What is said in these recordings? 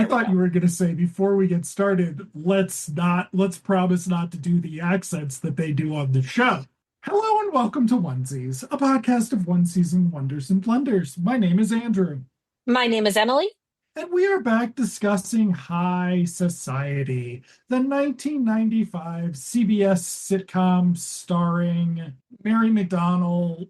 There we thought go. you were going to say before we get started, let's promise not to do the accents that they do on the show. Hello and welcome to Onesies, a podcast of one season wonders and blunders. My name is Andrew, My name is Emily. and we are back discussing High Society, the 1995 CBS sitcom starring Mary McDonnell,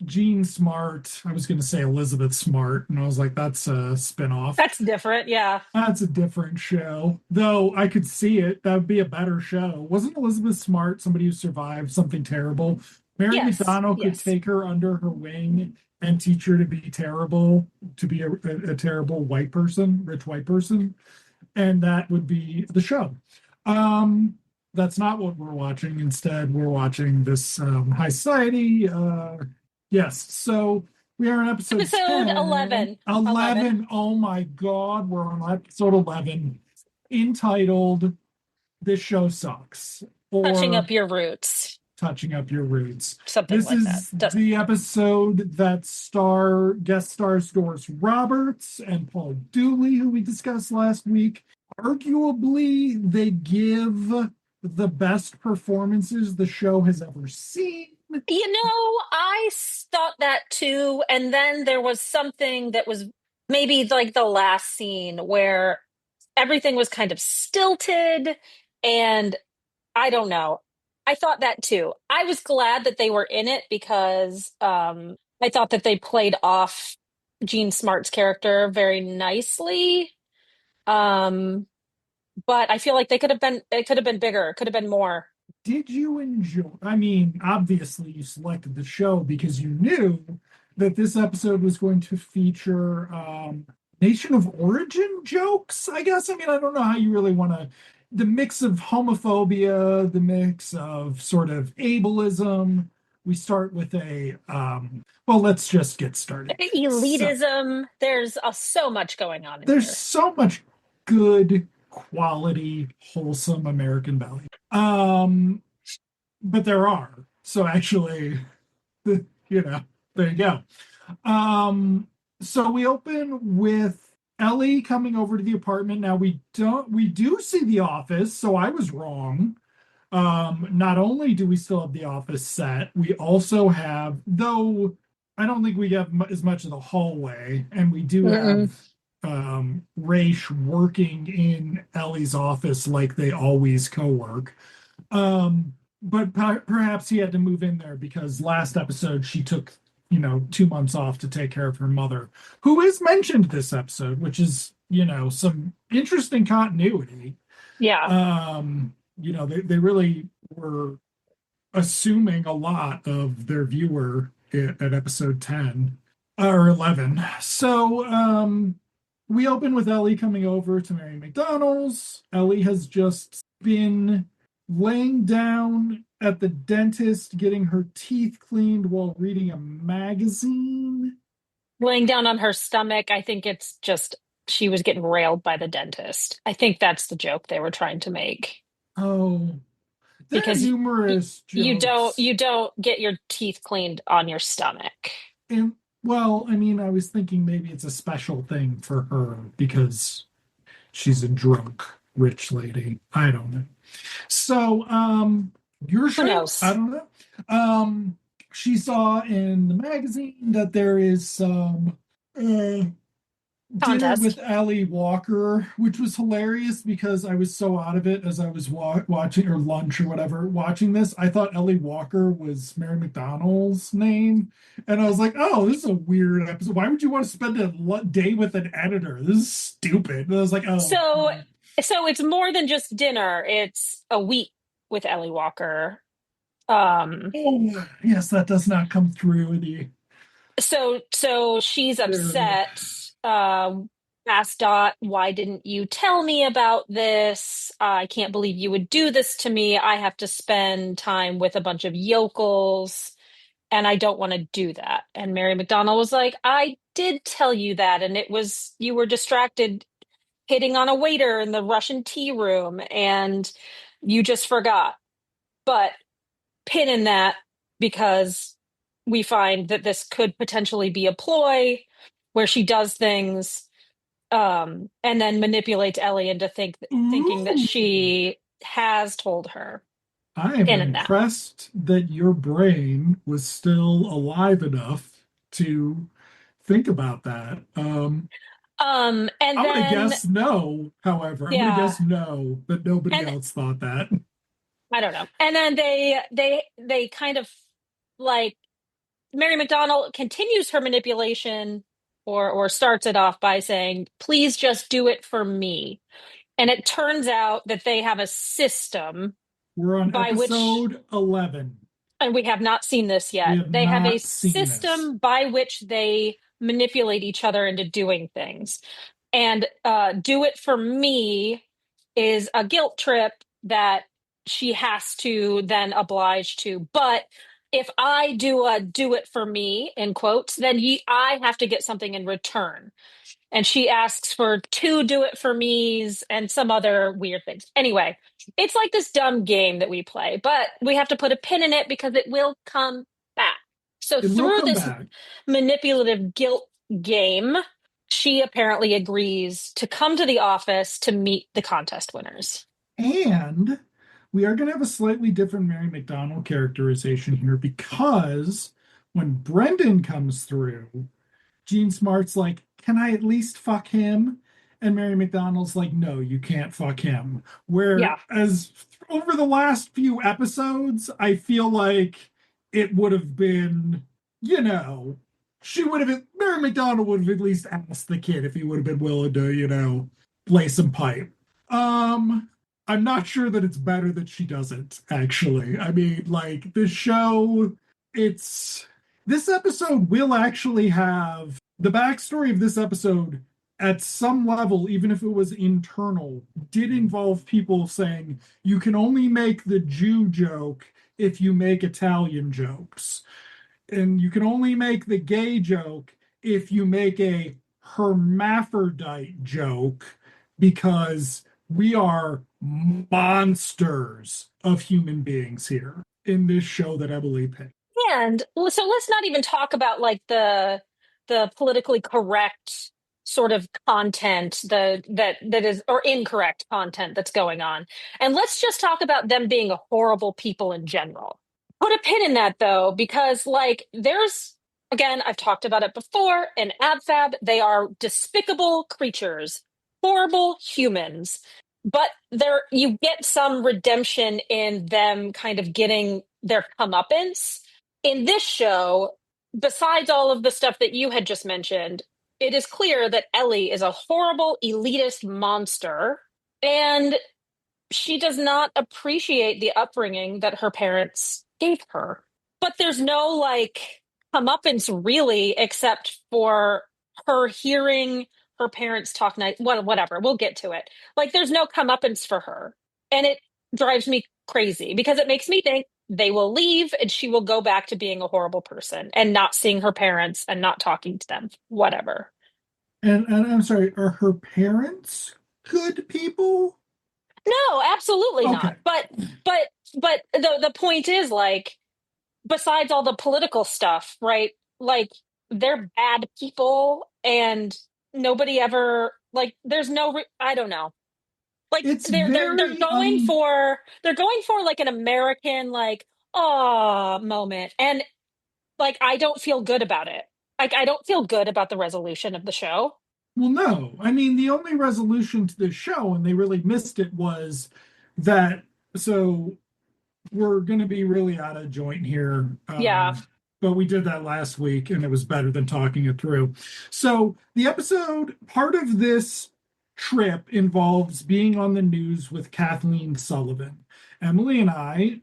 Jean Smart. I was going to say Elizabeth Smart, and I was like, that's a spinoff. That's different. Yeah. That's a different show. Though I could see it. That would be a better show. Wasn't Elizabeth Smart somebody who survived something terrible? Mary Yes. McDonnell could Yes. take her under her wing and teach her to be terrible, to be a terrible white person, rich white person, and that would be the show. Um, that's not what we're watching. Instead, we're watching this High Society. Yes, so we are on episode Episode 10, 11. 11. 11. Oh my God, we're on episode 11, entitled This Show Sucks, Touching or up your roots. Touching Up Your Roots. Something This like that. is Doesn't the matter. episode that guest stars Doris Roberts and Paul Dooley, who we discussed last week. Arguably, they give the best performances the show has ever seen. I thought that too. And then there was something that was maybe like the last scene where everything was kind of stilted. And I don't know. I thought that too. I was glad that they were in it because I thought that they played off Jean Smart's character very nicely. Um, but I feel like it could have been bigger, it could have been more. Did you enjoy? I mean, obviously, you selected the show because you knew that this episode was going to feature nation of origin jokes, I guess. I mean, I don't know how you really want to. The mix of homophobia, the mix of sort of ableism. We start with well, let's just get started. So, Elitism, there's so much going on in there's here. so much good quality, wholesome American value. But there are. So actually, you know, there you go. Um, so we open with Ellie coming over to the apartment. Now we do see the office, so I was wrong. Not only do we still have the office set, we also have, though I don't think we have as much of the hallway, and we do have Mm-mm. Raish working in Ellie's office like they always co-work. But perhaps he had to move in there because last episode she took, 2 months off to take care of her mother, who is mentioned this episode, which is, some interesting continuity. Yeah. They really were assuming a lot of their viewer at episode 10 or 11. So we open with Ellie coming over to Mary McDonnell's. Ellie has just been laying down at the dentist getting her teeth cleaned while reading a magazine. Laying down on her stomach, I think it's just she was getting railed by the dentist. I think that's the joke they were trying to make. Oh, there are Because numerous jokes. you don't get your teeth cleaned on your stomach. And well, I mean, I was thinking maybe it's a special thing for her because she's a drunk rich lady. I don't know. So, you're Who sure? I knows? don't know. She saw in the magazine that there is some uh, dinner with Contest. Ali Walker, which was hilarious because I was so out of it as I was watching, or lunch or whatever, watching this. I thought Ellie Walker was Mary McDonnell's name. And I was like, oh, this is a weird episode. Why would you want to spend a day with an editor? This is stupid. And I was like, oh. So it's more than just dinner. It's a week with Ellie Walker. Um, Oh, yes, that does not come through the so she's narrative. upset. Asked Dot, why didn't you tell me about this? I can't believe you would do this to me. I have to spend time with a bunch of yokels, and I don't want to do that. And Mary McDonnell was like, I did tell you that, and it was you were distracted hitting on a waiter in the Russian tea room, and you just forgot. But pin in that because we find that this could potentially be a ploy where she does things and then manipulates Ellie into thinking that Ooh, she has told her I am in that. impressed that your brain was still alive enough to think about that. And I'm gonna then guess no, however. I'm gonna yeah, guess no, that nobody and else thought that. I don't know. And then they kind of like Mary McDonnell continues her manipulation or starts it off by saying, "Please just do it for me." And it turns out that they have a system We're on by which, episode 11. and we have not seen this We yet, have they have a not seen this. system by which they manipulate each other into doing things. And do it for me is a guilt trip that she has to then oblige to. But if I do a do it for me, in quotes, then I have to get something in return. And she asks for two do it for me's and some other weird things. Anyway, it's like this dumb game that we play, but we have to put a pin in it because it will come back. So It will through come this back. manipulative guilt game, she apparently agrees to come to the office to meet the contest winners. And we are going to have a slightly different Mary McDonnell characterization here because when Brendan comes through, Gene Smart's like, can I at least fuck him? And Mary McDonnell's like, no, you can't fuck him. Yeah. Whereas over the last few episodes, I feel like it would have been, you know, Mary McDonnell would have at least asked the kid if he would have been willing to, play some pipe. Um, I'm not sure that it's better that she doesn't, actually. I mean, like, this show, it's this episode will actually have the backstory of this episode at some level, even if it was internal, did involve people saying you can only make the Jew joke if you make Italian jokes. And you can only make the gay joke if you make a hermaphrodite joke because we are monsters of human beings here in this show that Emily picked. And so let's not even talk about like the politically correct sort of content that is or incorrect content that's going on. And let's just talk about them being horrible people in general. Put a pin in that though, because like there's again, I've talked about it before in AbFab, they are despicable creatures, horrible humans. But there you get some redemption in them kind of getting their comeuppance in this show, besides all of the stuff that you had just mentioned, it is clear that Ellie is a horrible elitist monster, and she does not appreciate the upbringing that her parents gave her. But there's no like comeuppance really, except for her hearing her parents talk night. Whatever, we'll get to it. Like there's no comeuppance for her, and it drives me crazy because it makes me think they will leave and she will go back to being a horrible person and not seeing her parents and not talking to them. Whatever. And I'm sorry, are her parents good people? No, absolutely not. Okay. But but the point is like besides all the political stuff, right? Like they're bad people and nobody ever like there's no I don't know. Like It's they're very going for like an American like oh moment and like I don't feel good about it. Like I don't feel good about the resolution of the show. well, no. I mean, the only resolution to this show, and they really missed it, was that so we're going to be really out of joint here. Yeah. But we did that last week and it was better than talking it through. So, the episode, part of this trip involves being on the news with Kathleen Sullivan. Emily and I,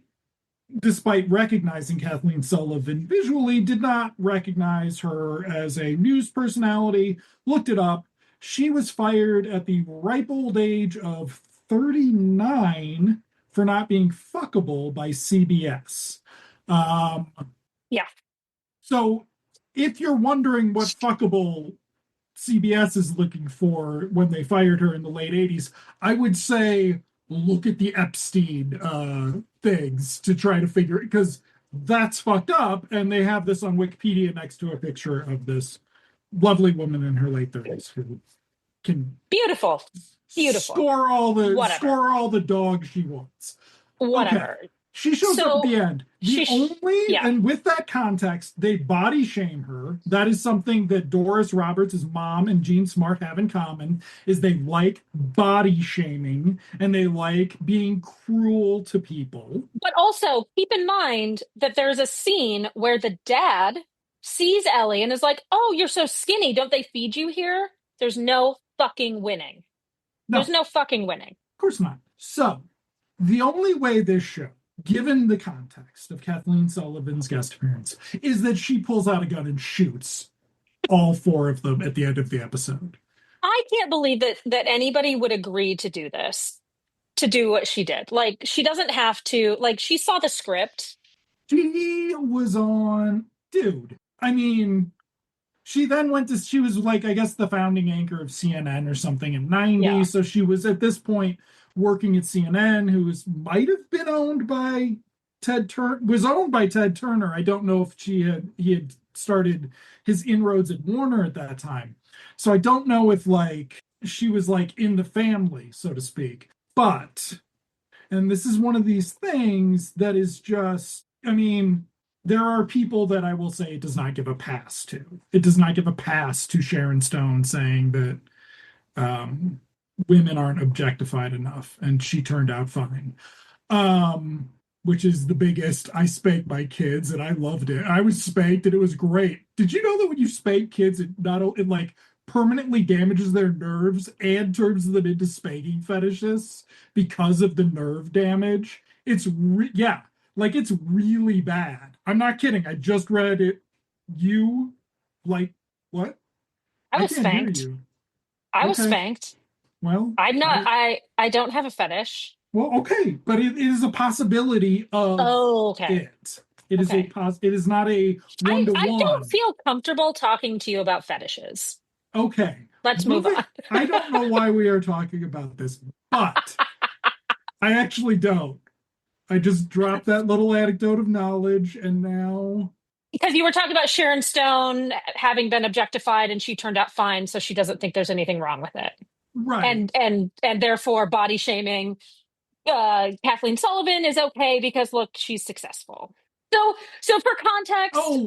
despite recognizing Kathleen Sullivan visually, did not recognize her as a news personality. Looked it up. She was fired at the ripe old age of 39 for not being fuckable by CBS. Um, Yeah. so if you're wondering what fuckable CBS is looking for when they fired her in the late 80s, I would say look at the Epstein things to try to figure it because that's fucked up. And they have this on Wikipedia next to a picture of this lovely woman in her late 30s. can Beautiful. Beautiful. Whatever. score all the dogs she wants. Okay. Whatever. She shows up at So the end. The she, only, yeah. and with that context, they body shame her. That is something that Doris Roberts' mom and Jean Smart have in common, is they like body shaming and they like being cruel to people. But also keep in mind that there's a scene where the dad sees Ellie and is like, "Oh, you're so skinny. Don't they feed you here?" There's no fucking winning. No, There's of no fucking winning. course not. So, the only way this show, given the context of Kathleen Sullivan's guest appearance, is that she pulls out a gun and shoots all four of them at the end of the episode. I can't believe that anybody would agree to do this, to do what she did. Like she doesn't have to, like she saw the script. She was on, dude. I mean, she then went to, she was like, I guess the founding anchor of CNN or something in '90. Yeah. So she was at this point working at CNN, who might have been owned by Ted Turner, was owned by Ted Turner. I don't know if he had started his inroads at Warner at that time. So I don't know if like she was like in the family, so to speak. But, and this is one of these things that is just, I mean, there are people that I will say it does not give a pass to. It does not give a pass to Sharon Stone saying that um, women aren't objectified enough, and she turned out fine. Which is the biggest. I spanked my kids, and I loved it. I was spanked, and it was great. Did you know that when you spank kids, it like permanently damages their nerves and turns them into spanking fetishists because of the nerve damage? Yeah, like it's really bad. I'm not kidding. I just read it. You like what? I I was can't hear spanked. you. I was Okay. spanked. Well, I'm not I don't have a fetish. okay, but it is a possibility of Oh, okay. it. It is Okay. it is not a one to I don't one. feel comfortable talking to you about fetishes. Okay. Let's move Moving, on. I don't know why we are talking about this, but I actually don't. I just dropped that little anecdote of knowledge and now Because you were talking about Sharon Stone having been objectified and she turned out fine, so she doesn't think there's anything wrong with it. right. And therefore body shaming Kathleen Sullivan is okay because look, she's successful. So so for context, Oh,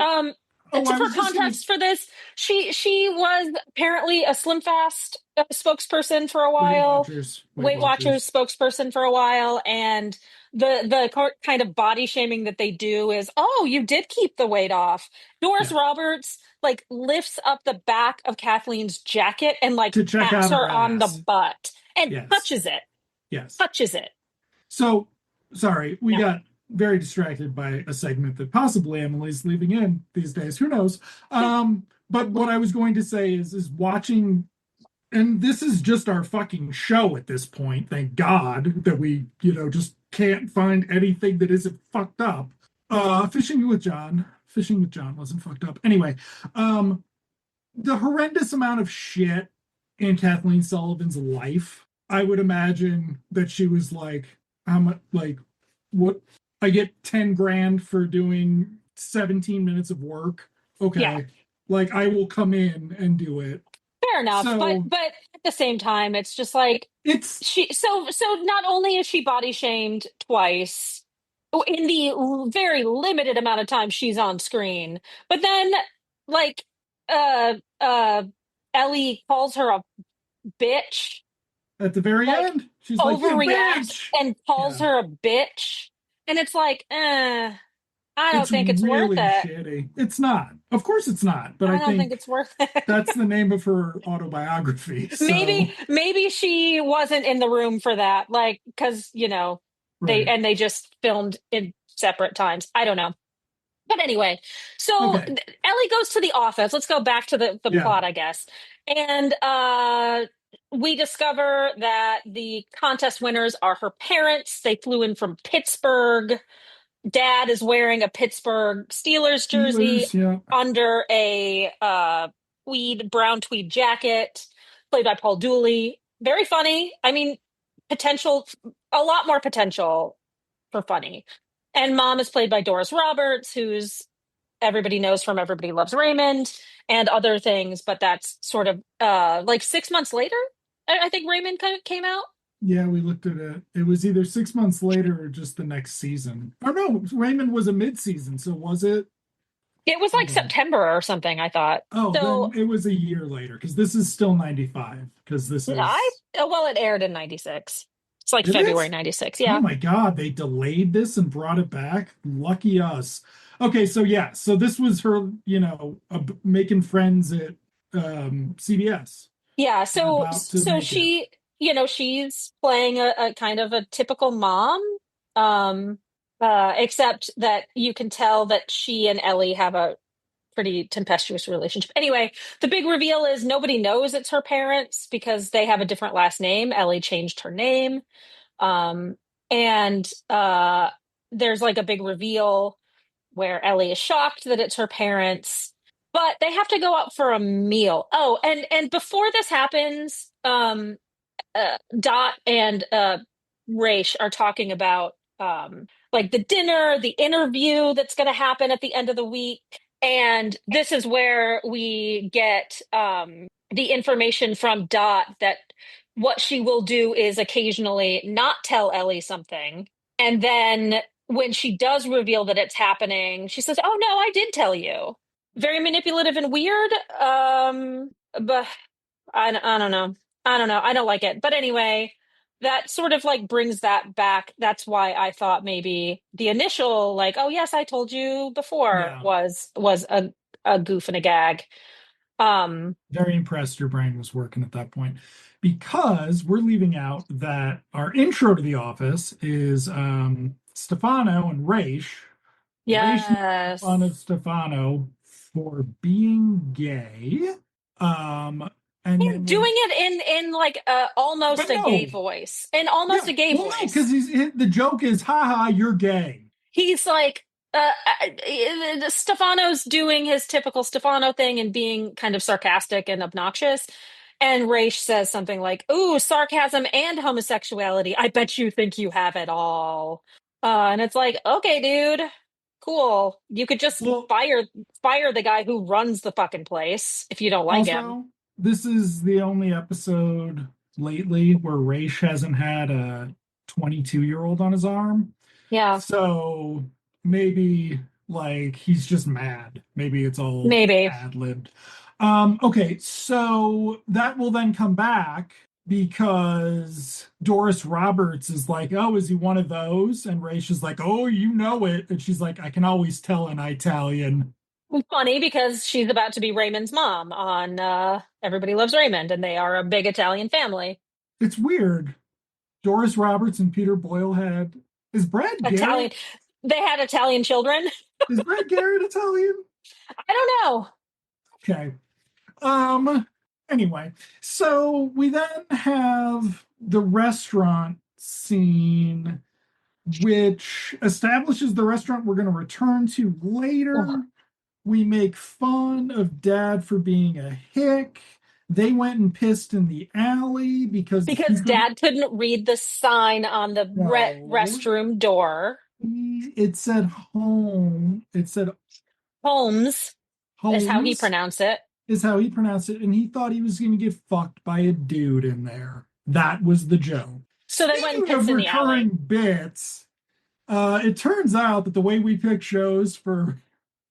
I for was just gonna context for this, she was apparently a Slim Fast spokesperson for a Weight while, Watchers, Weight Weight Watchers Watchers spokesperson for a while, and kind of body shaming that they do is, oh, you did keep the weight off. Doris yeah, Roberts like lifts up the back of Kathleen's jacket and like to check pats out her her on the ass. butt and Yes. touches it, Yes. touches it. So, sorry, we Yeah. got very distracted by a segment that possibly Emily's leaving in these days. Who knows? But what I was going to say is watching, and this is just our fucking show at this point. Thank God that we, just can't find anything that isn't fucked up. Fishing with John wasn't fucked up. Anyway, the horrendous amount of shit in Kathleen Sullivan's life. I would imagine that she was like, I'm like, what? I get 10 grand for doing 17 minutes of work. Yeah. Okay. Like I will come in and do it. Fair enough, So but at the same time, it's just like it's so not only is she body shamed twice in the very limited amount of time she's on screen, but then like uh uh Ellie calls her a bitch, at the very like end, she's like, you overreacts bitch. and calls Yeah. her a bitch, and it's like, I don't It's think it's worth really it. shitty. It's not. Of course it's not. But I I don't think think it's worth it. that's the name of her autobiography. So, Maybe she wasn't in the room for that, like because right. they just filmed in separate times. I don't know, but anyway, so Okay. Ellie goes to the office. Let's go back to the Yeah. plot, I guess, and we discover that the contest winners are her parents. They flew in from Pittsburgh. Dad is wearing a Pittsburgh Steelers jersey Steelers. Yeah. under a brown tweed jacket, played by Paul Dooley. Very funny. I mean, potential, a lot more potential for funny. And mom is played by Doris Roberts, who's everybody knows from Everybody Loves Raymond and other things, but that's sort of like 6 months later, I think Raymond kind of came out. Yeah, we looked at it. It was either 6 months later or just the next season. Oh no, Raymond was a mid-season, so was it? It was like Hold on. September or something, I thought. Oh, So then it was a year later because this is still 95 because this I, is well, it aired in 96. It's like did February it? 96. Oh Yeah. my God, they delayed this and brought it back. Lucky us. Okay, so yeah, so this was her, making friends at CBS Yeah. and So, about to so make it. she, she's playing a kind of a typical mom. Um, except that you can tell that she and Ellie have a pretty tempestuous relationship. Anyway, the big reveal is nobody knows it's her parents because they have a different last name. Ellie changed her name. Um, and there's like a big reveal where Ellie is shocked that it's her parents, but they have to go out for a meal. Oh, and before this happens, Dot and Raish are talking about like the dinner, the interview that's going to happen at the end of the week. And this is where we get the information from Dot that what she will do is occasionally not tell Ellie something. And then when she does reveal that it's happening, she says, "Oh, no, I did tell you." Very manipulative and weird. But I don't know. I don't know. I don't like it. But anyway, that sort of like brings that back. That's why I thought maybe the initial like, "Oh yes, I told you before," Yeah, was a goof and a gag. Um, very impressed your brain was working at that point because we're leaving out that our intro to the office is Stefano and Raish. Raish making fun of yes. Stefano for being gay. Um, and And then when doing it in like but almost a gay no, voice. In almost yeah, a gay well, no, because voice. the joke is, haha, you're gay. He's like Stefano's doing his typical Stefano thing and being kind of sarcastic and obnoxious. And Raish says something like, "Ooh, sarcasm and homosexuality. I bet you think you have it all." And it's like, okay, dude, cool. You could just Well, fire the guy who runs the fucking place if you don't like him. also, this is the only episode lately where Raish hasn't had a 22-year-old on his arm. Yeah, So maybe like he's just mad. Maybe it's all maybe. ad-libbed. Okay, so that will then come back because Doris Roberts is like, "Oh, is he one of those?" And Raish is like, "Oh, you know it." And she's like, "I can always tell an Italian." Funny because she's about to be Raymond's mom on Everybody Loves Raymond, and they are a big Italian family. It's weird. Doris Roberts and Peter Boyle had is Brad Italian. Garrett They had Italian children. is Brad Garrett Italian? I don't know. Okay. Um, anyway, so we then have the restaurant scene, which establishes the restaurant we're going to return to Ugh. later. We make fun of dad for being a hick. They went and pissed in the alley because he Because couldn't. Dad couldn't read the sign on the No, restroom door. it said home. It said Holmes is how he homes pronounced it. is how he pronounced it, and he thought he was going to get fucked by a dude in there. That was the joke. So they went and Speaking of pissed in the recurring alley. bits, it turns out that the way we pick shows for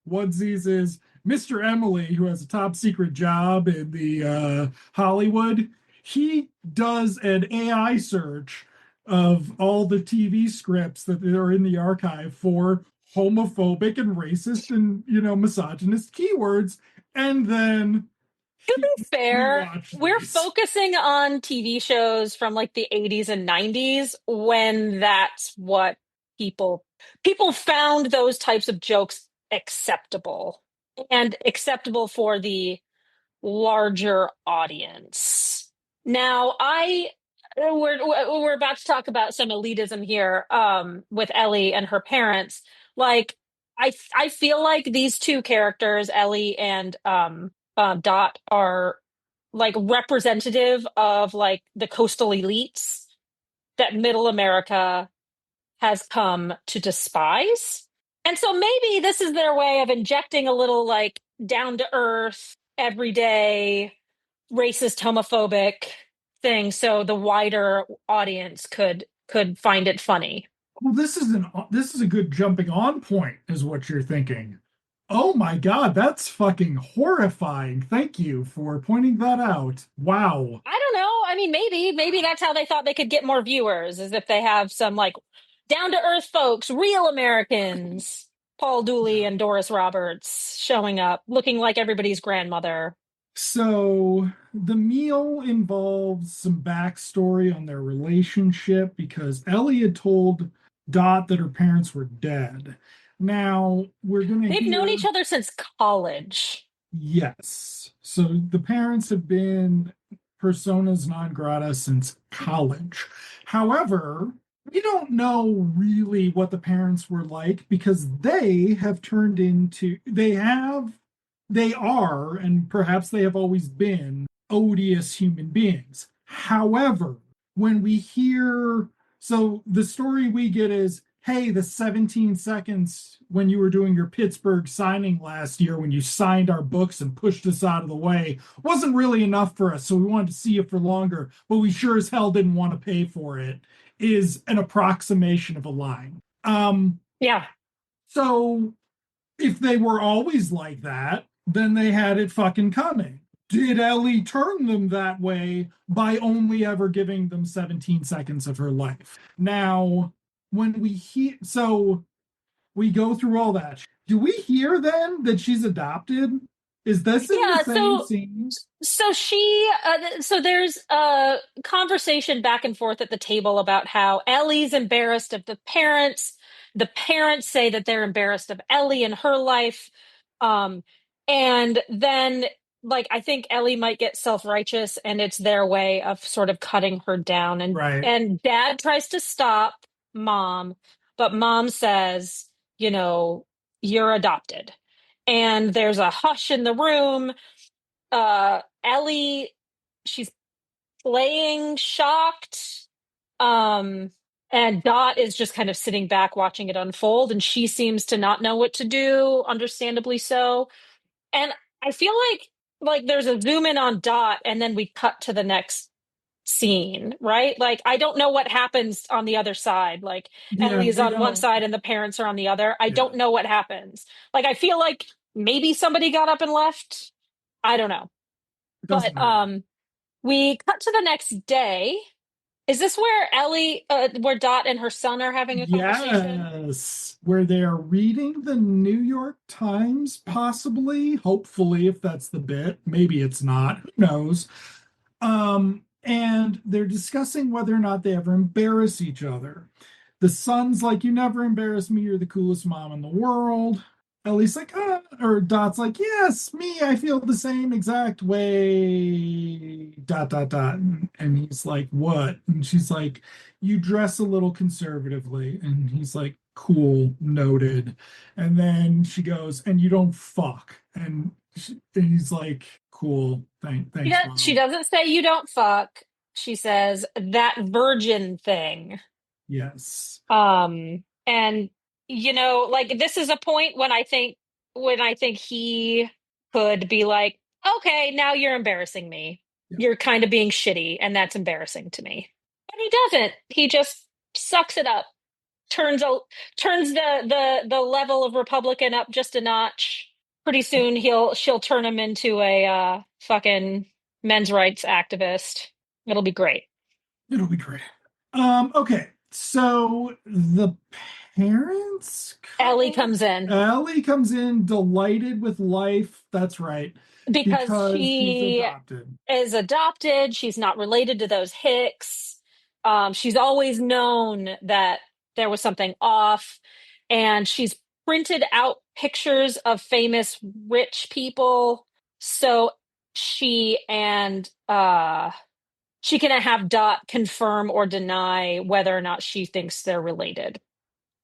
onesies is Mr. Emily, who has a top secret job in the Hollywood. He does an AI search of all the TV scripts that are in the archive for homophobic and racist and misogynist keywords, and then we Fair. watch We're these. focusing on TV shows from like the 80s and 90s when that's what people found those types of jokes acceptable and acceptable for the larger audience. Now, we're about to talk about some elitism here with Ellie and her parents. Like I feel like these two characters, Ellie and Dot, are like representative of like the coastal elites that middle America has come to despise. And so maybe this is their way of injecting a little like down to earth, everyday, racist, homophobic thing so the wider audience could find it funny. Well, this is a good jumping on point, is what you're thinking. Oh my God, that's fucking horrifying. Thank you for pointing that out. Wow. I don't know. I mean, maybe that's how they thought they could get more viewers, is if they have some like down to earth folks, real Americans, Paul Dooley Yeah. and Doris Roberts showing up, looking like everybody's grandmother. So the meal involves some backstory on their relationship because Ellie had told Dot that her parents were dead. Now we're going to They've known hear, each other since college. yes. So the parents have been personas non grata since college. However, we don't know really what the parents were like because they are, and perhaps they have always been, odious human beings. However, when we hear, so the story we get is, hey, the 17 seconds when you were doing your Pittsburgh signing last year, when you signed our books and pushed us out of the way, wasn't really enough for us. So we wanted to see you for longer, but we sure as hell didn't want to pay for it, is an approximation of a line. Yeah. So if they were always like that, then they had it fucking coming. Did Ellie turn them that way by only ever giving them 17 seconds of her life? Now, when we go through all that. Do we hear then that she's adopted? Is this in the Yeah, same so scene? so there's a conversation back and forth at the table about how Ellie's embarrassed of the parents. The parents say that they're embarrassed of Ellie and her life. Um, and then like I think Ellie might get self-righteous and it's their way of sort of cutting her down. And Right. and dad tries to stop mom, but mom says, you know, you're adopted. And there's a hush in the room. Ellie, she's playing shocked. Um, and Dot is just kind of sitting back watching it unfold, and she seems to not know what to do, understandably so. And I feel like there's a zoom in on Dot, and then we cut to the next scene, right? Like I don't know what happens on the other side. Like Yeah, Ellie is we on one don't. side and the parents are on the other. I Yeah, don't know what happens. Like I feel like maybe somebody got up and left. I don't know. it But doesn't matter. we cut to the next day. Is this where where Dot and her son are having a conversation? Yes, where they are reading the New York Times, possibly, hopefully, if that's the bit. Maybe it's not. Who knows? And they're discussing whether or not they ever embarrass each other. The son's like, "You never embarrass me. You're the coolest mom in the world." Ellie's like, or Dot's like, "Yes, me. I feel the same exact way." Dot dot dot. And he's like, "What?" And she's like, "You dress a little conservatively." And he's like, "Cool, noted." And then she goes, "And you don't fuck." And he's like, "Cool, thanks, She mom." doesn't say you don't fuck. She says that virgin thing. Yes. And like this is a point when I think he could be like, okay, now you're embarrassing me. Yeah. You're kind of being shitty, and that's embarrassing to me. But he doesn't. He just sucks it up, turns a turns the level of Republican up just a notch. Pretty soon she'll turn him into a fucking men's rights activist. It'll be great. It'll be great. Okay. So the parents Ellie come. comes in Ellie comes in delighted with life. That's right. because Because she's she adopted. is adopted. She's not related to those Hicks. She's always known that there was something off, and she's printed out pictures of famous rich people. So she can have Dot confirm or deny whether or not she thinks they're related.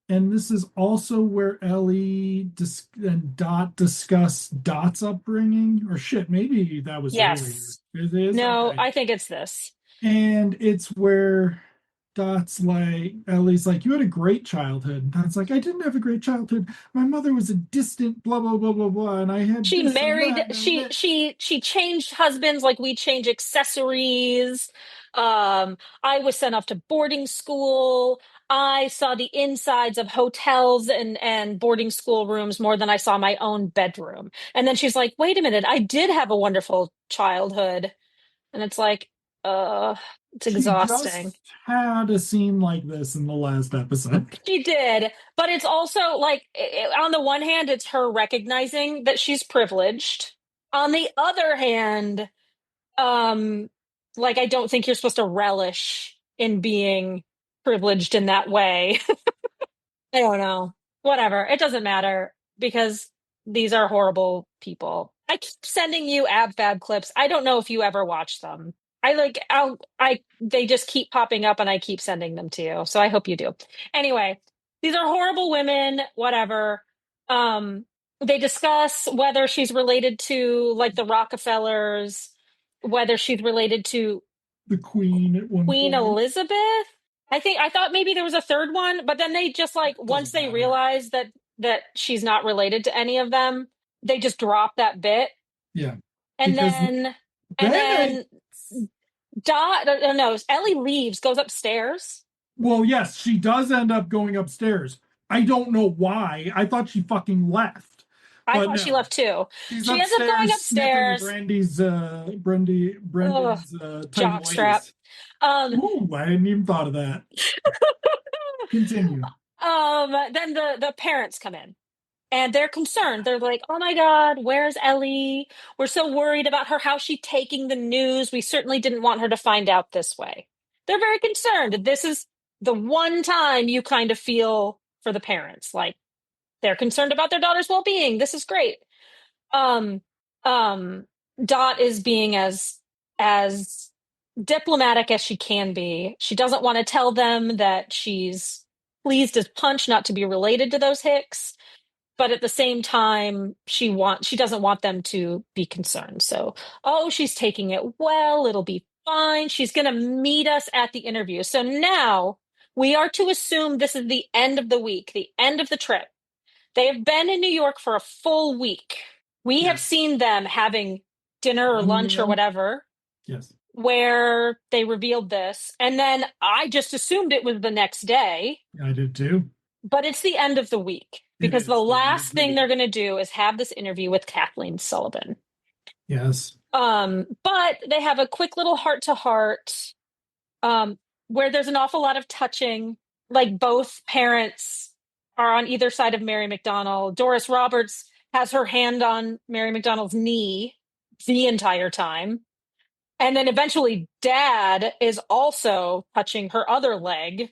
And this is also where and Dot discuss Dot's upbringing. Or shit, maybe that was earlier. Yes. It is? No, Okay. I think it's this. And it's where Dot's like, Ellie's like, you had a great childhood. And Dot's like, I didn't have a great childhood. My mother was a distant blah blah blah blah blah, and I had She this and married, that and that. she changed husbands like we change accessories. I was sent off to boarding school. I saw the insides of hotels and boarding school rooms more than I saw my own bedroom. And then she's like, wait a minute, I did have a wonderful childhood. And it's like, uh, it's She exhausting. just had a scene like this in the last episode. She did, but it's also like, on the one hand, it's her recognizing that she's privileged. On the other hand, um, like I don't think you're supposed to relish in being privileged in that way. I don't know. Whatever. It doesn't matter because these are horrible people. I keep sending you ab fab clips. I don't know if you ever watch them. They just keep popping up and I keep sending them to you. So I hope you do. Anyway, these are horrible women, whatever. Um, they discuss whether she's related to like the Rockefellers, whether she's related to The Queen at one Queen point. Elizabeth. I thought maybe there was a third one, but then they just like once Doesn't they matter. realize that she's not related to any of them, they just drop that bit. Yeah. And Because then and then then Dot no, Ellie leaves, goes upstairs. well, yes, she does end up going upstairs. I don't know why. I thought she fucking left. I But thought she no. left too. She's She ends up going upstairs sniffing upstairs. Ugh, Brendan's tight jockstrap. lace. Um, Ooh, I hadn't even thought of that. Continue. then the parents come in. And they're concerned. They're like, oh my God, where's Ellie? We're so worried about her. How's she taking the news? We certainly didn't want her to find out this way. They're very concerned. This is the one time you kind of feel for the parents. Like they're concerned about their daughter's well-being. This is great. Um, um, Dot is being as diplomatic as she can be. She doesn't want to tell them that she's pleased as punch not to be related to those Hicks, but at the same time she doesn't want them to be concerned. So oh, she's taking it well, it'll be fine, she's going to meet us at the interview. So now we are to assume this is the end of the week, the end of the trip. They have been in New York for a full week. We have Yes. seen them having dinner or One lunch or meal. whatever Yes. where they revealed this, and then I just assumed it was the next day, I did too. but it's the end of the week It because the is the end of last the thing week. they're going to do is have this interview with Kathleen Sullivan. Yes. But they have a quick little heart to heart where there's an awful lot of touching. Like both parents are on either side of Mary McDonnell. Doris Roberts has her hand on Mary McDonnell's knee the entire time. And then eventually Dad is also touching her other leg.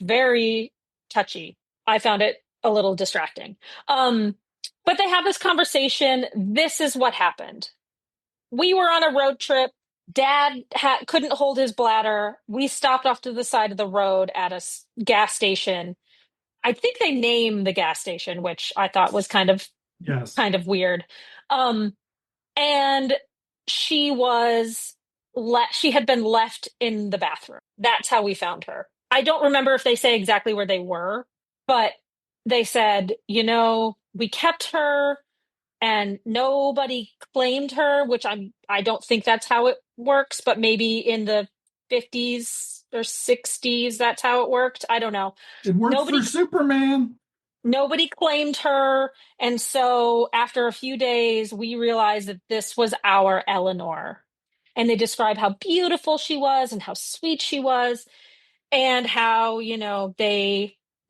Very touchy. I found it a little distracting. Um, but they have this conversation. This is what happened. We were on a road trip. Dad couldn't hold his bladder. We stopped off to the side of the road at a gas station. I think they named the gas station, which I thought was Yes. kind of weird. Um, and she was she had been left in the bathroom. That's how we found her. I don't remember if they say exactly where they were, but they said, we kept her and nobody claimed her, which I don't think that's how it works, but maybe in the 50s or 60s that's how it worked. I don't know. It worked for Nobody Superman. nobody claimed her, and so after a few days we realized that this was our Eleanor. And they describe how beautiful she was and how sweet she was and how,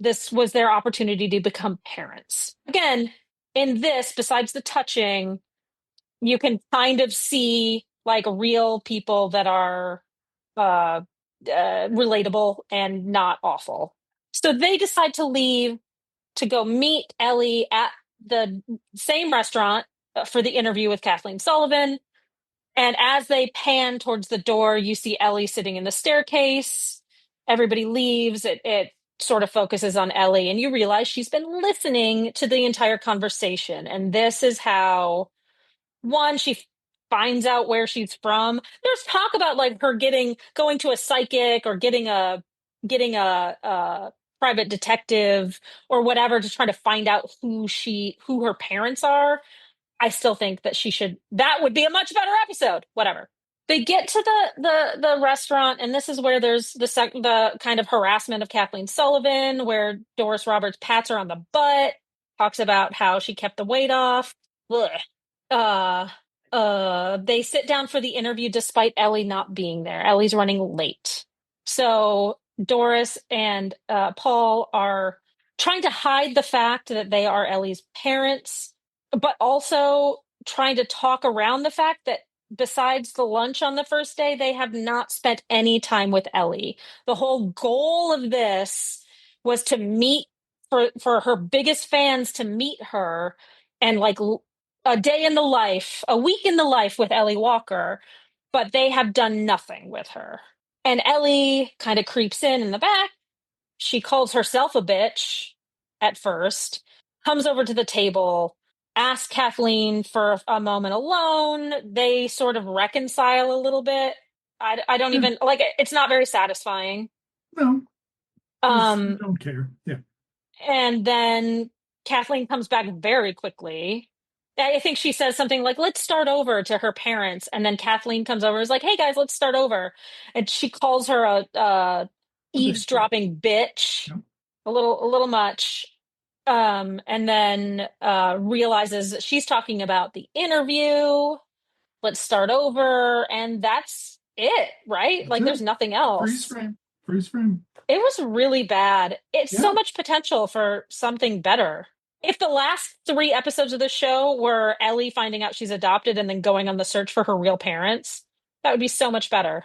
this was their opportunity to become parents. Again, in this, besides the touching, you can kind of see like real people that are uh, relatable and not awful. So they decide to leave to go meet Ellie at the same restaurant for the interview with Kathleen Sullivan. And as they pan towards the door, you see Ellie sitting in the staircase. Everybody leaves. It sort of focuses on Ellie, and you realize she's been listening to the entire conversation. And this is how, one, she finds out where she's from. There's talk about like her going to a psychic or getting getting a private detective or whatever to try to find out who her parents are, I still think that that would be a much better episode. Whatever. They get to the restaurant, and this is where there's the kind of harassment of Kathleen Sullivan, where Doris Roberts pats her on the butt, talks about how she kept the weight off. Ugh. Uh, they sit down for the interview despite Ellie not being there. Ellie's running late. So Doris and Paul are trying to hide the fact that they are Ellie's parents, but also trying to talk around the fact that besides the lunch on the first day, they have not spent any time with Ellie. The whole goal of this was to meet for her biggest fans to meet her and like a day in the life, a week in the life with Ellie Walker, but they have done nothing with her. And Ellie kind of creeps in the back. She calls herself a bitch at first, comes over to the table, asks Kathleen for a moment alone. They sort of reconcile a little bit. I don't Yeah, even like it. It's not very satisfying. no, I Um, don't care. Yeah. and then Kathleen comes back very quickly. I think she says something like, let's start over to her parents. And then Kathleen comes over and is like, hey guys, let's start over. And she calls her a A bit. eavesdropping bitch, Yeah. a little much. And then realizes that she's talking about the interview. Let's start over. And that's it, right? That's Like it. there's nothing Freeze else. frame. Freeze frame. It was really bad. It's so Yeah. much potential for something better. If the last three episodes of the show were Ellie finding out she's adopted and then going on the search for her real parents, that would be so much better.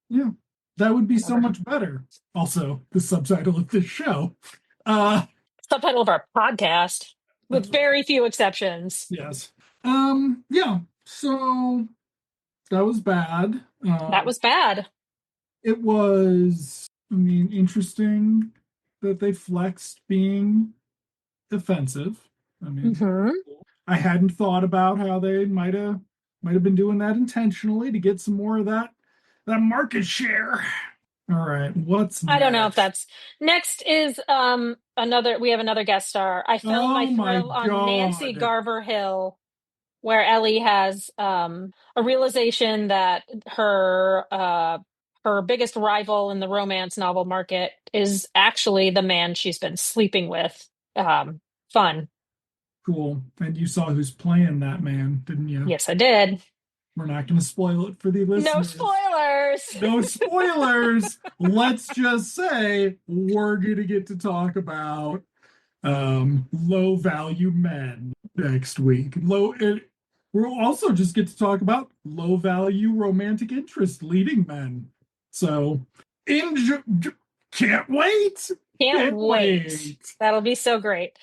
Yeah. That would be so Whatever. much better. Also, the subtitle of this show. Uh, Subtitle of our podcast, that's with right. very few exceptions. Yes. Yeah. So that was bad. That was bad. It was, I mean, interesting that they flexed being offensive. I mean, Hmm. I hadn't thought about how they might have been doing that intentionally to get some more of that market share. All right, what's I don't know if next? that's next is another we have another guest star. I felt my Oh my thrill on Nancy God. Garver Hill, where Ellie has a realization that her biggest rival in the romance novel market is actually the man she's been sleeping with. Fun. Cool. And you saw who's playing that man, didn't you? Yes, I did. We're not going to spoil it for the No listeners. spoilers. No spoilers. Let's just say we're going to get to talk about low value men next week. We'll also just get to talk about low value romantic interest leading men. So, enjoy, can't wait. Can't Can't wait. wait. That'll be so great.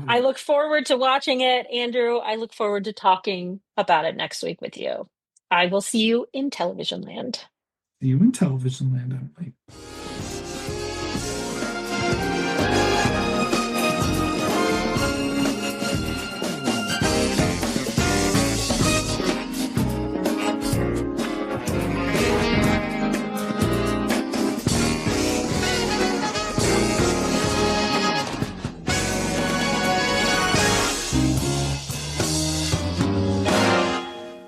I look forward to watching it, Andrew. I look forward to talking about it next week with you. I will see you in television land. See you in television land, Emily.